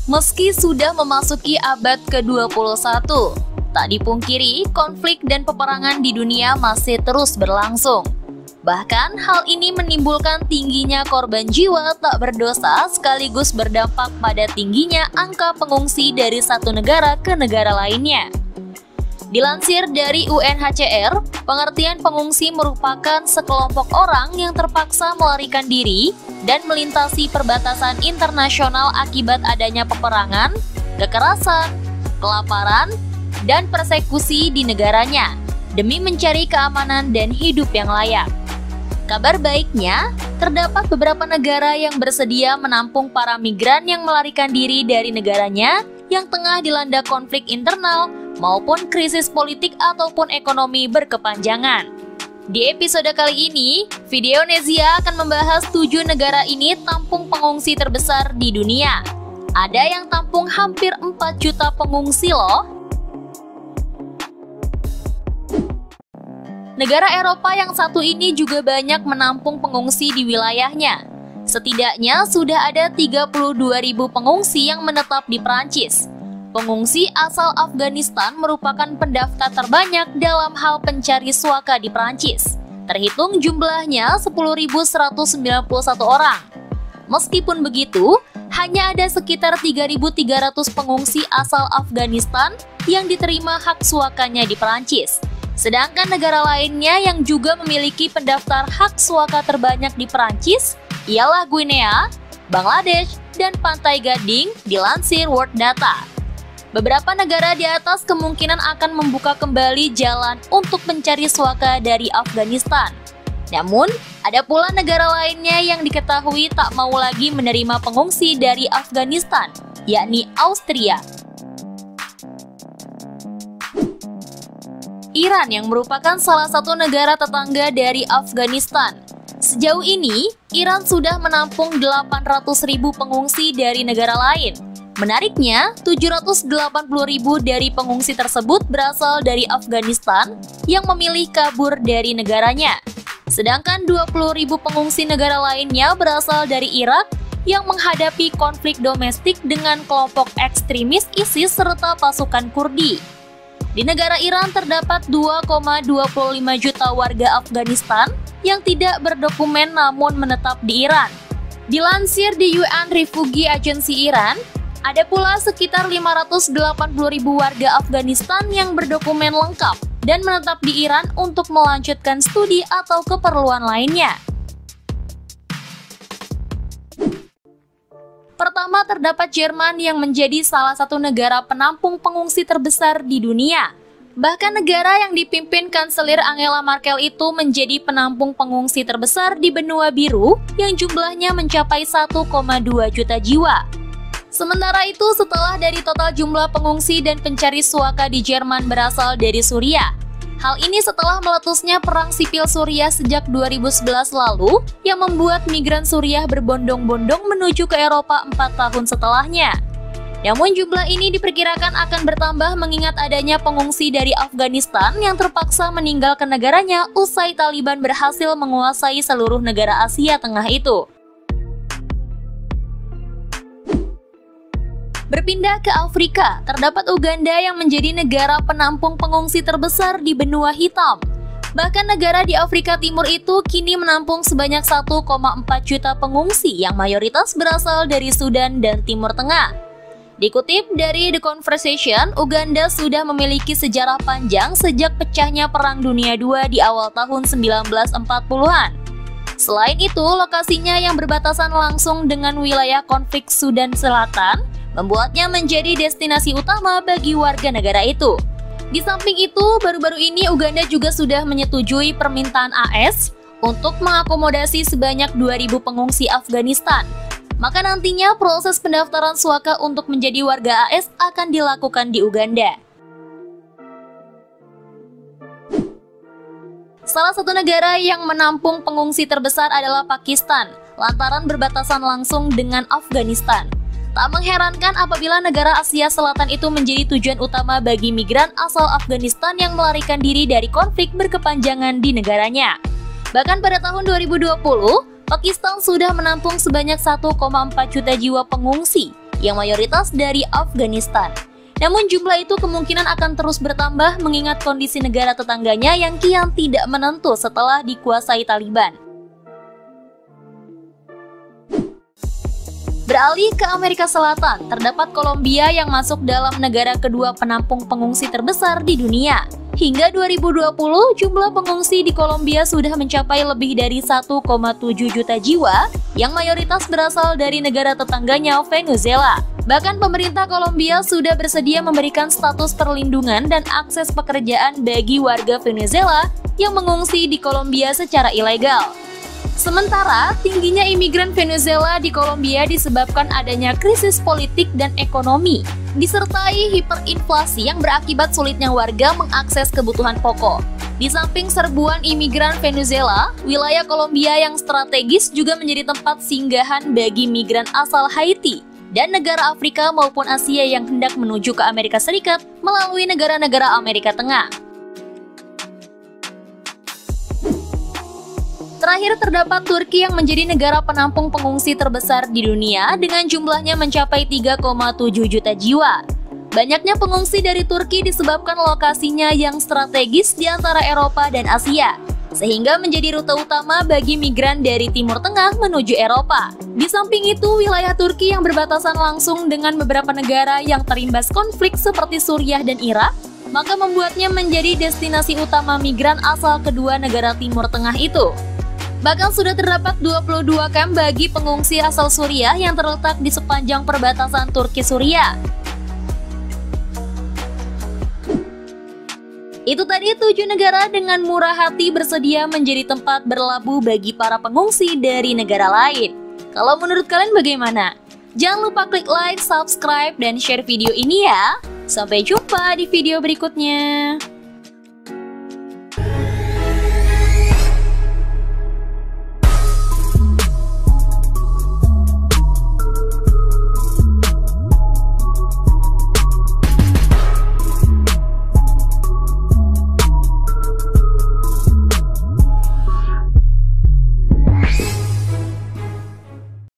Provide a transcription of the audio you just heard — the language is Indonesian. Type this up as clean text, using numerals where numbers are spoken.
Meski sudah memasuki abad ke-21, tak dipungkiri konflik dan peperangan di dunia masih terus berlangsung. Bahkan hal ini menimbulkan tingginya korban jiwa tak berdosa sekaligus berdampak pada tingginya angka pengungsi dari satu negara ke negara lainnya. Dilansir dari UNHCR, pengertian pengungsi merupakan sekelompok orang yang terpaksa melarikan diri dan melintasi perbatasan internasional akibat adanya peperangan, kekerasan, kelaparan, dan persekusi di negaranya demi mencari keamanan dan hidup yang layak. Kabar baiknya, terdapat beberapa negara yang bersedia menampung para migran yang melarikan diri dari negaranya yang tengah dilanda konflik internal maupun krisis politik ataupun ekonomi berkepanjangan. Di episode kali ini, Videonezia akan membahas 7 negara ini tampung pengungsi terbesar di dunia. Ada yang tampung hampir 4 juta pengungsi loh. Negara Eropa yang satu ini juga banyak menampung pengungsi di wilayahnya. Setidaknya sudah ada 32.000 pengungsi yang menetap di Prancis. Pengungsi asal Afghanistan merupakan pendaftar terbanyak dalam hal pencari suaka di Prancis. Terhitung jumlahnya 10.191 orang. Meskipun begitu, hanya ada sekitar 3.300 pengungsi asal Afghanistan yang diterima hak suakanya di Prancis. Sedangkan negara lainnya yang juga memiliki pendaftar hak suaka terbanyak di Prancis ialah Guinea, Bangladesh, dan Pantai Gading dilansir World Data. Beberapa negara di atas kemungkinan akan membuka kembali jalan untuk mencari suaka dari Afghanistan. Namun, ada pula negara lainnya yang diketahui tak mau lagi menerima pengungsi dari Afghanistan, yakni Austria. Iran yang merupakan salah satu negara tetangga dari Afghanistan. Sejauh ini, Iran sudah menampung 800.000 pengungsi dari negara lain. Menariknya, 780.000 dari pengungsi tersebut berasal dari Afghanistan yang memilih kabur dari negaranya. Sedangkan 20.000 pengungsi negara lainnya berasal dari Irak yang menghadapi konflik domestik dengan kelompok ekstremis ISIS serta pasukan Kurdi. Di negara Iran terdapat 2,25 juta warga Afghanistan yang tidak berdokumen namun menetap di Iran. Dilansir di UN Refugee Agency Iran, ada pula sekitar 580.000 warga Afghanistan yang berdokumen lengkap dan menetap di Iran untuk melanjutkan studi atau keperluan lainnya. Pertama, terdapat Jerman yang menjadi salah satu negara penampung pengungsi terbesar di dunia. Bahkan negara yang dipimpin Kanselir Angela Merkel itu menjadi penampung pengungsi terbesar di benua biru yang jumlahnya mencapai 1,2 juta jiwa. Sementara itu, setelah dari total jumlah pengungsi dan pencari suaka di Jerman berasal dari Suriah. Hal ini setelah meletusnya perang sipil Suriah sejak 2011 lalu yang membuat migran Suriah berbondong-bondong menuju ke Eropa 4 tahun setelahnya. Namun jumlah ini diperkirakan akan bertambah mengingat adanya pengungsi dari Afghanistan yang terpaksa meninggalkan negaranya usai Taliban berhasil menguasai seluruh negara Asia Tengah itu. Berpindah ke Afrika, terdapat Uganda yang menjadi negara penampung pengungsi terbesar di benua hitam. Bahkan negara di Afrika Timur itu kini menampung sebanyak 1,4 juta pengungsi yang mayoritas berasal dari Sudan dan Timur Tengah. Dikutip dari The Conversation, Uganda sudah memiliki sejarah panjang sejak pecahnya Perang Dunia II di awal tahun 1940-an. Selain itu, lokasinya yang berbatasan langsung dengan wilayah konflik Sudan Selatan membuatnya menjadi destinasi utama bagi warga negara itu. Di samping itu, baru-baru ini Uganda juga sudah menyetujui permintaan AS untuk mengakomodasi sebanyak 2.000 pengungsi Afghanistan. Maka nantinya proses pendaftaran suaka untuk menjadi warga AS akan dilakukan di Uganda. Salah satu negara yang menampung pengungsi terbesar adalah Pakistan, lantaran berbatasan langsung dengan Afghanistan. Tak mengherankan apabila negara Asia Selatan itu menjadi tujuan utama bagi migran asal Afghanistan yang melarikan diri dari konflik berkepanjangan di negaranya. Bahkan pada tahun 2020, Pakistan sudah menampung sebanyak 1,4 juta jiwa pengungsi yang mayoritas dari Afghanistan. Namun jumlah itu kemungkinan akan terus bertambah mengingat kondisi negara tetangganya yang kian tidak menentu setelah dikuasai Taliban. Beralih ke Amerika Selatan, terdapat Kolombia yang masuk dalam negara kedua penampung pengungsi terbesar di dunia. Hingga 2020, jumlah pengungsi di Kolombia sudah mencapai lebih dari 1,7 juta jiwa, yang mayoritas berasal dari negara tetangganya Venezuela. Bahkan pemerintah Kolombia sudah bersedia memberikan status perlindungan dan akses pekerjaan bagi warga Venezuela yang mengungsi di Kolombia secara ilegal. Sementara, tingginya imigran Venezuela di Kolombia disebabkan adanya krisis politik dan ekonomi, disertai hiperinflasi yang berakibat sulitnya warga mengakses kebutuhan pokok. Di samping serbuan imigran Venezuela, wilayah Kolombia yang strategis juga menjadi tempat singgahan bagi migran asal Haiti dan negara Afrika maupun Asia yang hendak menuju ke Amerika Serikat melalui negara-negara Amerika Tengah. Terakhir terdapat Turki yang menjadi negara penampung pengungsi terbesar di dunia dengan jumlahnya mencapai 3,7 juta jiwa. Banyaknya pengungsi dari Turki disebabkan lokasinya yang strategis di antara Eropa dan Asia, sehingga menjadi rute utama bagi migran dari Timur Tengah menuju Eropa. Di samping itu, wilayah Turki yang berbatasan langsung dengan beberapa negara yang terimbas konflik seperti Suriah dan Irak, maka membuatnya menjadi destinasi utama migran asal kedua negara Timur Tengah itu. Bahkan sudah terdapat 22 kamp bagi pengungsi asal Suriah yang terletak di sepanjang perbatasan Turki-Suriah. Itu tadi 7 negara dengan murah hati bersedia menjadi tempat berlabuh bagi para pengungsi dari negara lain. Kalau menurut kalian bagaimana? Jangan lupa klik like, subscribe, dan share video ini ya. Sampai jumpa di video berikutnya.